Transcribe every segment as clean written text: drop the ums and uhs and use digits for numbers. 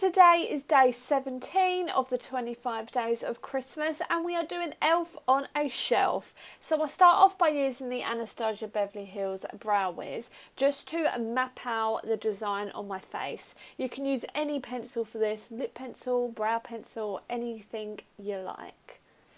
today is day 17 of the 25 days of Christmas and we are doing Elf on a Shelf. So I start off by using the Anastasia Beverly Hills Brow Wiz just to map out the design on my face. You can use any pencil for this, lip pencil, brow pencil, anything you like.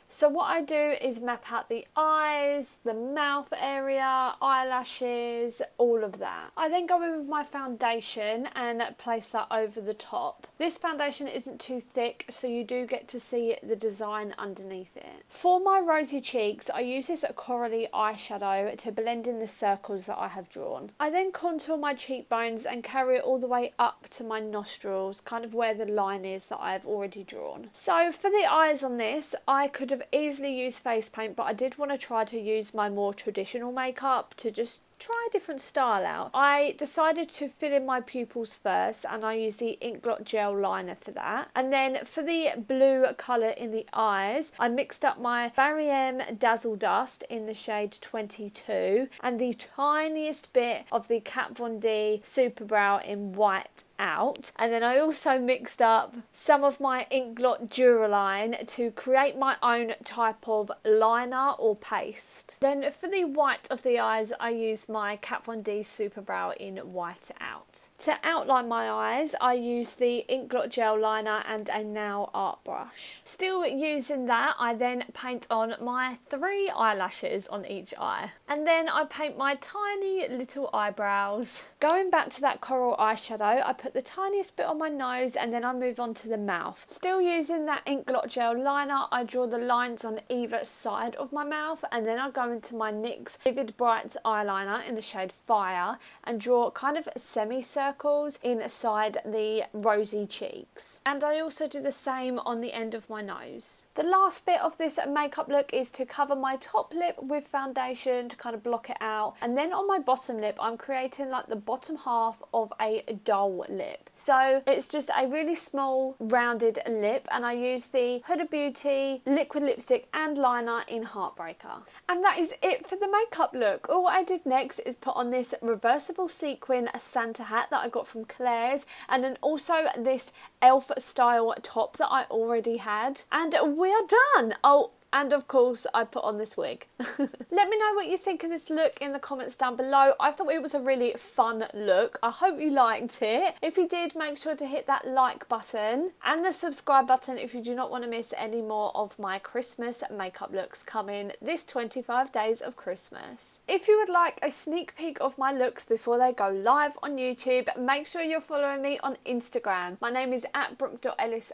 So what I do is map out the eyes, the mouth area, eyelashes, all of that. I then go in with my foundation and place that over the top. This foundation isn't too thick, so you do get to see the design underneath it. For my rosy cheeks, I use this corally eyeshadow to blend in the circles that I have drawn. I then contour my cheekbones and carry it all the way up to my nostrils, kind of where the line is that I have already drawn. So for the eyes on this, I could have easily used face paint, but I did want to try to use my more traditional makeup to just try a different style out. I decided to fill in my pupils first and I used the Inglot Gel Liner for that. And then for the blue colour in the eyes, I mixed up my Marianne Dazzle Dust in the shade 22 and the tiniest bit of the Kat Von D Super Brow in white out, and then I also mixed up some of my Inglot Duraline to create my own type of liner or paste. Then for the white of the eyes, I used my Kat Von D Super Brow in white out. To outline my eyes, I used the Inglot Gel Liner and a nail art brush. Still using that, I then paint on my 3 eyelashes on each eye, and then I paint my tiny little eyebrows. Going back to that coral eyeshadow, I put the tiniest bit on my nose and then I move on to the mouth. Still using that Inglot Gel Liner, I draw the lines on either side of my mouth, and then I go into my NYX Vivid Bright eyeliner in the shade Fire and draw kind of semicircles inside the rosy cheeks. And I also do the same on the end of my nose. The last bit of this makeup look is to cover my top lip with foundation to kind of block it out, and then on my bottom lip I'm creating like the bottom half of a doll lip. So it's just a really small rounded lip, and I use the Huda Beauty liquid lipstick and liner in Heartbreaker. And that is it for the makeup look. All I did next is put on this reversible sequin Santa hat that I got from Claire's, and then also this elf style top that I already had, and we are done. Oh, and of course I put on this wig. Let me know what you think of this look in the comments down below. I thought it was a really fun look. I hope you liked it. If you did, make sure to hit that like button and the subscribe button if you do not want to miss any more of my Christmas makeup looks coming this 25 days of Christmas. If you would like a sneak peek of my looks before they go live on YouTube, make sure you're following me on Instagram. My name is @brooke.ellis_.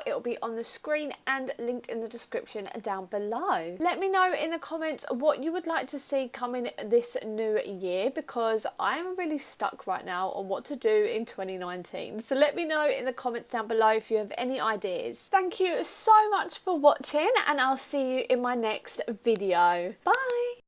It will be on the screen and linked in the description down below. Let me know in the comments what you would like to see coming this new year, because I'm really stuck right now on what to do in 2019. So let me know in the comments down below if you have any ideas. Thank you so much for watching, and I'll see you in my next video. Bye!